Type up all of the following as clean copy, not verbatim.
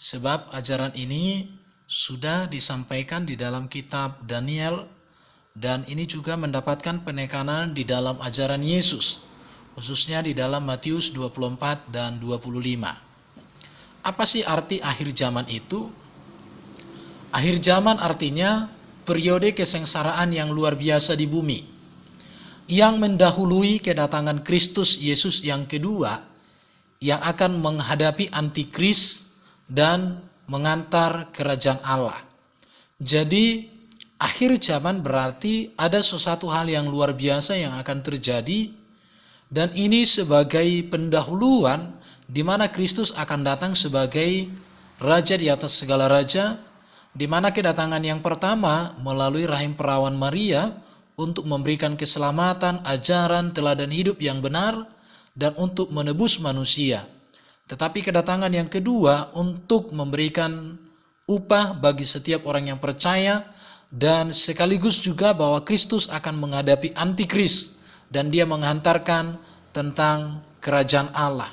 Sebab ajaran ini sudah disampaikan di dalam kitab Daniel, dan ini juga mendapatkan penekanan di dalam ajaran Yesus, khususnya di dalam Matius 24 dan 25. Apa sih arti akhir zaman itu? Akhir zaman artinya periode kesengsaraan yang luar biasa di bumi, yang mendahului kedatangan Kristus Yesus yang kedua, yang akan menghadapi antikris dan mengantar kerajaan Allah. Jadi akhir zaman berarti ada sesuatu hal yang luar biasa yang akan terjadi, dan ini sebagai pendahuluan di mana Kristus akan datang sebagai raja di atas segala raja, di mana kedatangan yang pertama melalui rahim perawan Maria untuk memberikan keselamatan, ajaran, teladan hidup yang benar, dan untuk menebus manusia. Tetapi kedatangan yang kedua untuk memberikan upah bagi setiap orang yang percaya, dan sekaligus juga bahwa Kristus akan menghadapi antikris dan dia menghantarkan tentang kerajaan Allah.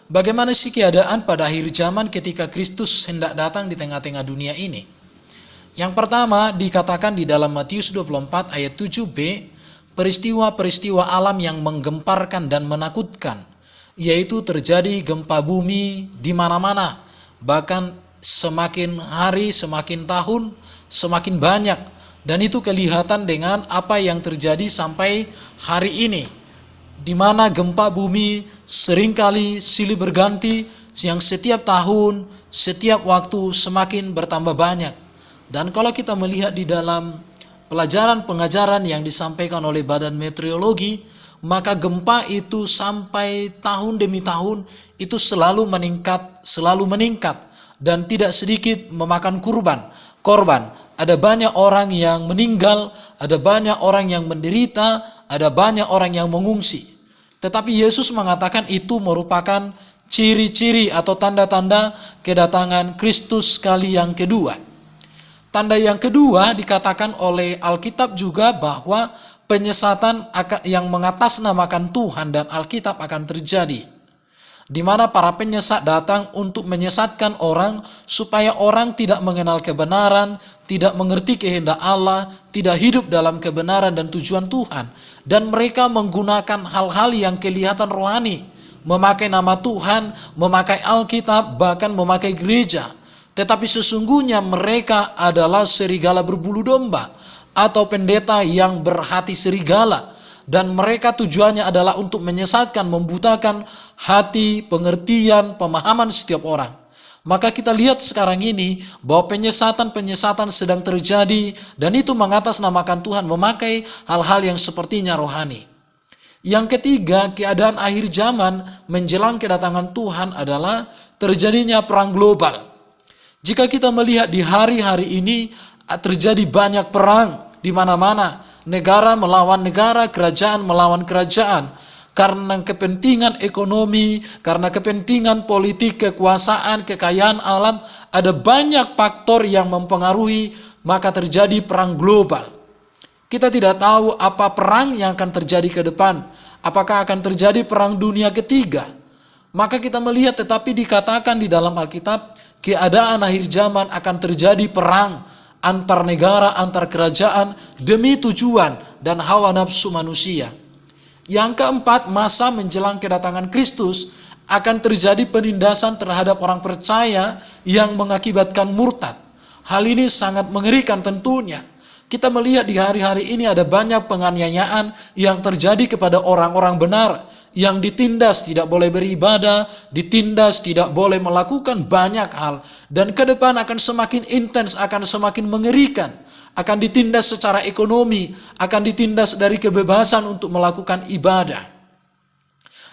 Bagaimana sih keadaan pada akhir zaman ketika Kristus hendak datang di tengah-tengah dunia ini? Yang pertama dikatakan di dalam Matius 24 ayat 7b, peristiwa-peristiwa alam yang menggemparkan dan menakutkan, yaitu terjadi gempa bumi di mana-mana, bahkan semakin hari, semakin tahun, semakin banyak. Dan itu kelihatan dengan apa yang terjadi sampai hari ini, di mana gempa bumi seringkali silih berganti, yang setiap tahun, setiap waktu semakin bertambah banyak. Dan kalau kita melihat di dalam pelajaran pengajaran yang disampaikan oleh Badan Meteorologi, maka gempa itu sampai tahun demi tahun itu selalu meningkat dan tidak sedikit memakan korban. Ada banyak orang yang meninggal, ada banyak orang yang menderita, ada banyak orang yang mengungsi. Tetapi Yesus mengatakan itu merupakan ciri-ciri atau tanda-tanda kedatangan Kristus kali yang kedua. Tanda yang kedua dikatakan oleh Alkitab juga bahwa penyesatan yang mengatasnamakan Tuhan dan Alkitab akan terjadi, di mana para penyesat datang untuk menyesatkan orang supaya orang tidak mengenal kebenaran, tidak mengerti kehendak Allah, tidak hidup dalam kebenaran dan tujuan Tuhan, dan mereka menggunakan hal-hal yang kelihatan rohani, memakai nama Tuhan, memakai Alkitab, bahkan memakai gereja. Tetapi sesungguhnya mereka adalah serigala berbulu domba atau pendeta yang berhati serigala, dan mereka tujuannya adalah untuk menyesatkan, membutakan hati, pengertian, pemahaman setiap orang. Maka kita lihat sekarang ini bahwa penyesatan sedang terjadi, dan itu mengatasnamakan Tuhan, memakai hal-hal yang sepertinya rohani. Yang ketiga, keadaan akhir zaman menjelang kedatangan Tuhan adalah terjadinya perang global. Jika kita melihat di hari-hari ini terjadi banyak perang di mana-mana, negara melawan negara, kerajaan melawan kerajaan, karena kepentingan ekonomi, karena kepentingan politik, kekuasaan, kekayaan alam, ada banyak faktor yang mempengaruhi, maka terjadi perang global. Kita tidak tahu apa perang yang akan terjadi ke depan, apakah akan terjadi perang dunia ketiga. Maka kita melihat, tetapi dikatakan di dalam Alkitab, keadaan akhir zaman akan terjadi perang antar negara, antar kerajaan, demi tujuan dan hawa nafsu manusia. Yang keempat, masa menjelang kedatangan Kristus akan terjadi penindasan terhadap orang percaya yang mengakibatkan murtad. Hal ini sangat mengerikan tentunya. Kita melihat di hari-hari ini ada banyak penganiayaan yang terjadi kepada orang-orang benar, yang ditindas tidak boleh beribadah, ditindas tidak boleh melakukan banyak hal, dan ke depan akan semakin intens, akan semakin mengerikan, akan ditindas secara ekonomi, akan ditindas dari kebebasan untuk melakukan ibadah.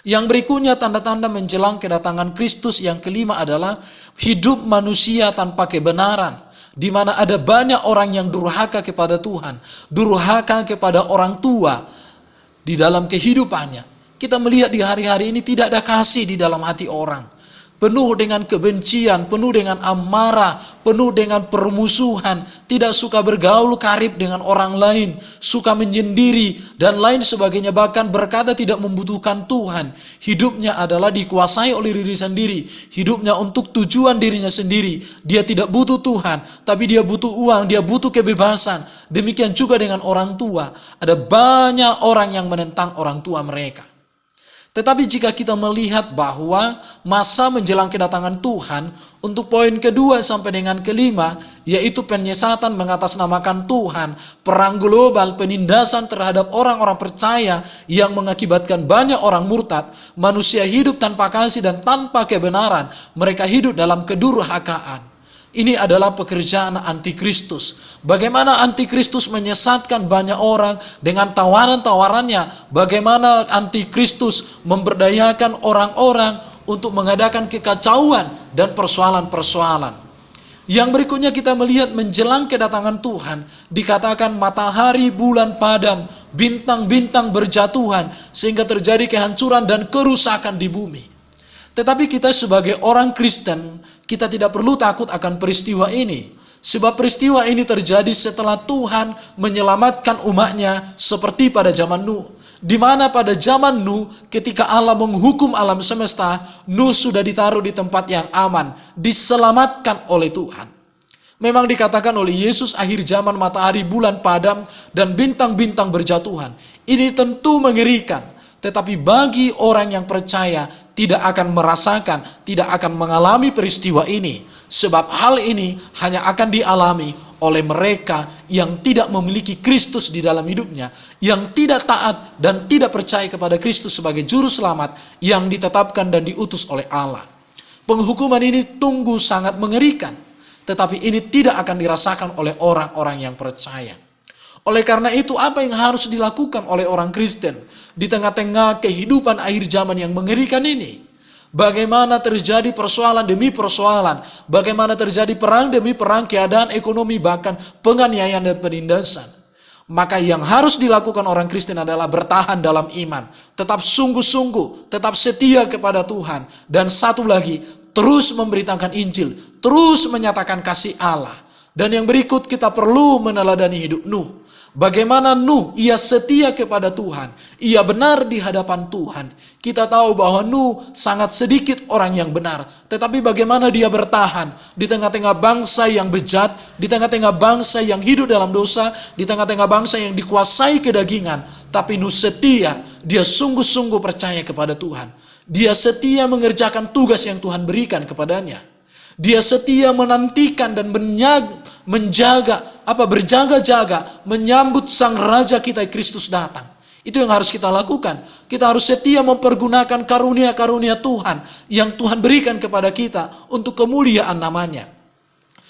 Yang berikutnya, tanda-tanda menjelang kedatangan Kristus yang kelima adalah hidup manusia tanpa kebenaran, di mana ada banyak orang yang durhaka kepada Tuhan, durhaka kepada orang tua di dalam kehidupannya. Kita melihat di hari-hari ini tidak ada kasih di dalam hati orang. penuh dengan kebencian, penuh dengan amarah, penuh dengan permusuhan, tidak suka bergaul karib dengan orang lain, suka menyendiri, dan lain sebagainya, bahkan berkata tidak membutuhkan Tuhan. Hidupnya adalah dikuasai oleh diri sendiri, hidupnya untuk tujuan dirinya sendiri. Dia tidak butuh Tuhan, tapi dia butuh uang, dia butuh kebebasan. Demikian juga dengan orang tua. Ada banyak orang yang menentang orang tua mereka. Tetapi jika kita melihat bahwa masa menjelang kedatangan Tuhan, untuk poin kedua sampai dengan kelima, yaitu penyesatan mengatasnamakan Tuhan, perang global, penindasan terhadap orang-orang percaya yang mengakibatkan banyak orang murtad, manusia hidup tanpa kasih dan tanpa kebenaran, mereka hidup dalam kedurhakaan. Ini adalah pekerjaan antikristus. Bagaimana antikristus menyesatkan banyak orang dengan tawaran-tawarannya. Bagaimana antikristus memberdayakan orang-orang untuk mengadakan kekacauan dan persoalan-persoalan. Yang berikutnya kita melihat menjelang kedatangan Tuhan. Dikatakan matahari, bulan padam, bintang-bintang berjatuhan, sehingga terjadi kehancuran dan kerusakan di bumi. Tetapi kita sebagai orang Kristen, kita tidak perlu takut akan peristiwa ini. Sebab peristiwa ini terjadi setelah Tuhan menyelamatkan umatnya seperti pada zaman Nuh. Di mana pada zaman Nuh, ketika Allah menghukum alam semesta, Nuh sudah ditaruh di tempat yang aman, diselamatkan oleh Tuhan. Memang dikatakan oleh Yesus akhir zaman matahari, bulan padam, dan bintang-bintang berjatuhan. Ini tentu mengerikan. Tetapi bagi orang yang percaya tidak akan merasakan, tidak akan mengalami peristiwa ini. Sebab hal ini hanya akan dialami oleh mereka yang tidak memiliki Kristus di dalam hidupnya, yang tidak taat dan tidak percaya kepada Kristus sebagai juru selamat yang ditetapkan dan diutus oleh Allah. Penghukuman ini tunggu sangat mengerikan, tetapi ini tidak akan dirasakan oleh orang-orang yang percaya. Oleh karena itu, apa yang harus dilakukan oleh orang Kristen di tengah-tengah kehidupan akhir zaman yang mengerikan ini? Bagaimana terjadi persoalan demi persoalan, bagaimana terjadi perang demi perang, keadaan ekonomi, bahkan penganiayaan dan penindasan. Maka yang harus dilakukan orang Kristen adalah bertahan dalam iman, tetap sungguh-sungguh, tetap setia kepada Tuhan, dan satu lagi, terus memberitakan Injil, terus menyatakan kasih Allah. Dan yang berikut, kita perlu meneladani hidup Nuh. Bagaimana Nuh, ia setia kepada Tuhan, ia benar di hadapan Tuhan. Kita tahu bahwa Nuh sangat sedikit orang yang benar, tetapi bagaimana dia bertahan di tengah-tengah bangsa yang bejat, di tengah-tengah bangsa yang hidup dalam dosa, di tengah-tengah bangsa yang dikuasai kedagingan. Tapi Nuh setia, dia sungguh-sungguh percaya kepada Tuhan. Dia setia mengerjakan tugas yang Tuhan berikan kepadanya. Dia setia menantikan dan berjaga-jaga menyambut Sang Raja kita Kristus datang. Itu yang harus kita lakukan. Kita harus setia mempergunakan karunia-karunia Tuhan yang Tuhan berikan kepada kita untuk kemuliaan namanya.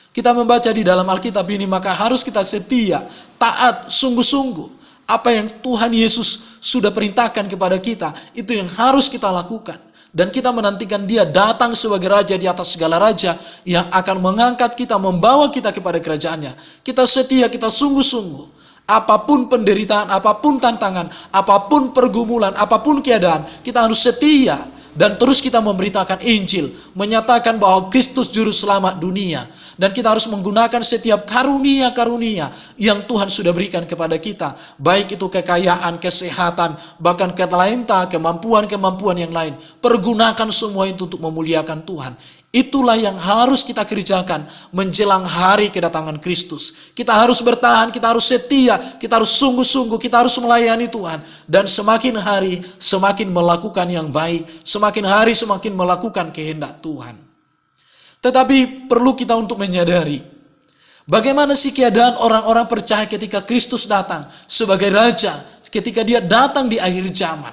Kita membaca di dalam Alkitab ini, maka harus kita setia, taat, sungguh-sungguh. Apa yang Tuhan Yesus sudah perintahkan kepada kita, itu yang harus kita lakukan. Dan kita menantikan dia datang sebagai raja di atas segala raja yang akan mengangkat kita, membawa kita kepada kerajaannya. Kita setia, kita sungguh-sungguh. Apapun penderitaan, apapun tantangan, apapun pergumulan, apapun keadaan, kita harus setia. Dan terus kita memberitakan Injil, menyatakan bahwa Kristus juru selamat dunia. Dan kita harus menggunakan setiap karunia-karunia yang Tuhan sudah berikan kepada kita. Baik itu kekayaan, kesehatan, bahkan ketalenta, kemampuan-kemampuan yang lain. Pergunakan semua itu untuk memuliakan Tuhan. Itulah yang harus kita kerjakan menjelang hari kedatangan Kristus. Kita harus bertahan, kita harus setia, kita harus sungguh-sungguh, kita harus melayani Tuhan. Dan semakin hari, semakin melakukan yang baik. Semakin hari, semakin melakukan kehendak Tuhan. Tetapi perlu kita untuk menyadari, bagaimana sih keadaan orang-orang percaya ketika Kristus datang sebagai Raja, ketika dia datang di akhir zaman.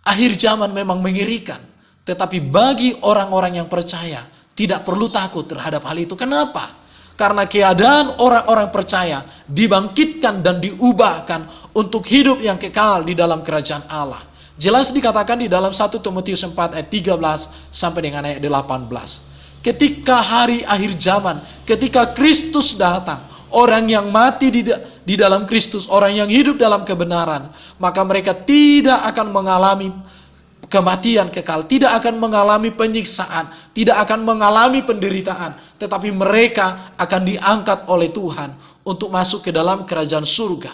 Akhir zaman memang mengerikan. Tetapi bagi orang-orang yang percaya, tidak perlu takut terhadap hal itu. Kenapa? Karena keadaan orang-orang percaya dibangkitkan dan diubahkan untuk hidup yang kekal di dalam kerajaan Allah. Jelas dikatakan di dalam 1 Timotius 4 ayat 13 sampai dengan ayat 18. Ketika hari akhir zaman, ketika Kristus datang, orang yang mati di dalam Kristus, orang yang hidup dalam kebenaran, maka mereka tidak akan mengalami kematian kekal, tidak akan mengalami penyiksaan, tidak akan mengalami penderitaan, tetapi mereka akan diangkat oleh Tuhan untuk masuk ke dalam kerajaan surga,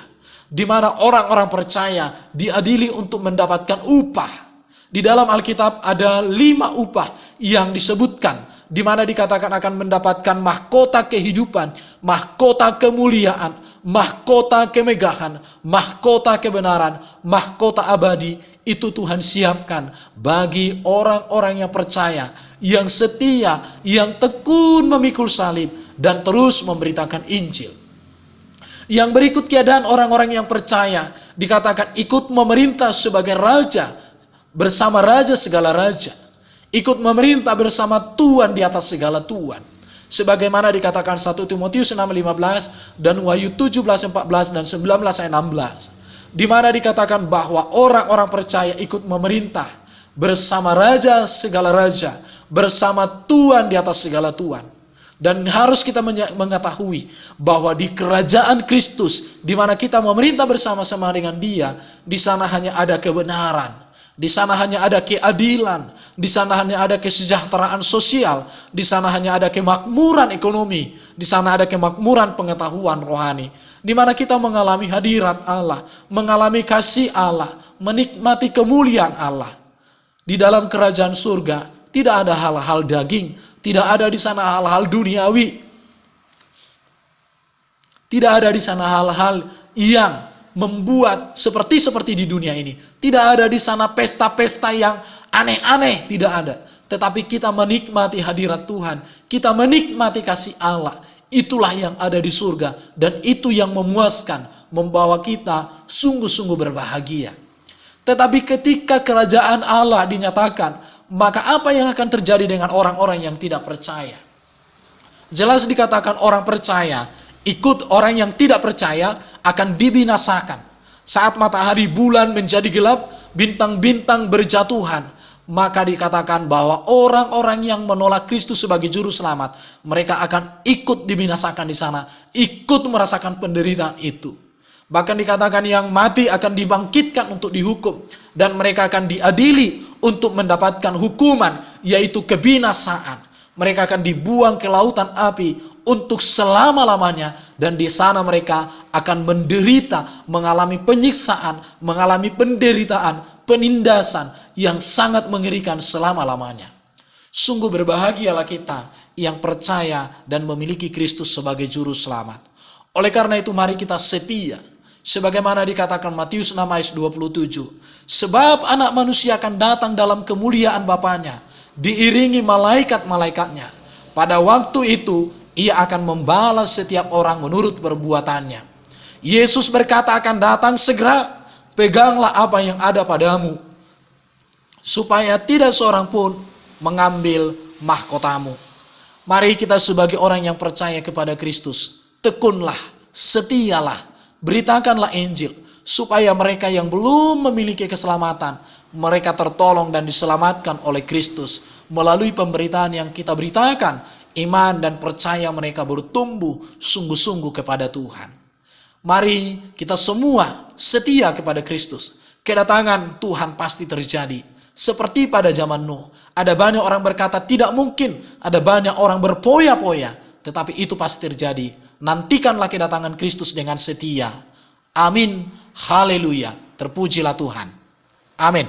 di mana orang-orang percaya diadili untuk mendapatkan upah. Di dalam Alkitab ada 5 upah yang disebutkan, di mana dikatakan akan mendapatkan mahkota kehidupan, mahkota kemuliaan, mahkota kemegahan, mahkota kebenaran, mahkota abadi. Itu Tuhan siapkan bagi orang-orang yang percaya, yang setia, yang tekun memikul salib, dan terus memberitakan Injil. Yang berikut keadaan orang-orang yang percaya, dikatakan ikut memerintah sebagai raja, bersama raja segala raja. Ikut memerintah bersama Tuhan di atas segala Tuhan. Sebagaimana dikatakan 1 Timotius 6:15 dan Wahyu 17:14 dan 19 ayat 16. Di mana dikatakan bahwa orang-orang percaya ikut memerintah bersama raja segala raja, bersama Tuhan di atas segala Tuhan. Dan harus kita mengetahui bahwa di kerajaan Kristus, di mana kita memerintah bersama-sama dengan Dia, di sana hanya ada kebenaran. Di sana hanya ada keadilan, di sana hanya ada kesejahteraan sosial, di sana hanya ada kemakmuran ekonomi, di sana ada kemakmuran pengetahuan rohani, di mana kita mengalami hadirat Allah, mengalami kasih Allah, menikmati kemuliaan Allah. Di dalam kerajaan surga tidak ada hal-hal daging, tidak ada di sana hal-hal duniawi, tidak ada di sana hal-hal yang membuat seperti di dunia ini. Tidak ada di sana pesta-pesta yang aneh-aneh, tidak ada. Tetapi kita menikmati hadirat Tuhan, kita menikmati kasih Allah. Itulah yang ada di surga, dan itu yang memuaskan, membawa kita sungguh-sungguh berbahagia. Tetapi ketika kerajaan Allah dinyatakan, maka apa yang akan terjadi dengan orang-orang yang tidak percaya? Jelas dikatakan orang percaya ikut orang yang tidak percaya akan dibinasakan. Saat matahari bulan menjadi gelap, bintang-bintang berjatuhan, maka dikatakan bahwa orang-orang yang menolak Kristus sebagai juru selamat, mereka akan ikut dibinasakan di sana, ikut merasakan penderitaan itu. Bahkan dikatakan yang mati akan dibangkitkan untuk dihukum, dan mereka akan diadili untuk mendapatkan hukuman, yaitu kebinasaan. Mereka akan dibuang ke lautan api untuk selama-lamanya, dan di sana mereka akan menderita, mengalami penyiksaan, mengalami penderitaan, penindasan yang sangat mengerikan selama-lamanya. Sungguh berbahagialah kita yang percaya dan memiliki Kristus sebagai juru selamat. Oleh karena itu mari kita setia, sebagaimana dikatakan Matius 6 ayat 27. Sebab anak manusia akan datang dalam kemuliaan Bapanya, diiringi malaikat-malaikatnya. Pada waktu itu Ia akan membalas setiap orang menurut perbuatannya. Yesus berkata akan datang segera. Peganglah apa yang ada padamu, supaya tidak seorang pun mengambil mahkotamu. Mari kita sebagai orang yang percaya kepada Kristus, tekunlah, setialah, beritakanlah Injil, supaya mereka yang belum memiliki keselamatan, mereka tertolong dan diselamatkan oleh Kristus. Melalui pemberitaan yang kita beritakan, iman dan percaya mereka bertumbuh sungguh-sungguh kepada Tuhan. Mari kita semua setia kepada Kristus. Kedatangan Tuhan pasti terjadi. Seperti pada zaman Nuh, ada banyak orang berkata tidak mungkin, ada banyak orang berpoya-poya, tetapi itu pasti terjadi. Nantikanlah kedatangan Kristus dengan setia. Amin. Haleluya. Terpujilah Tuhan. Amin.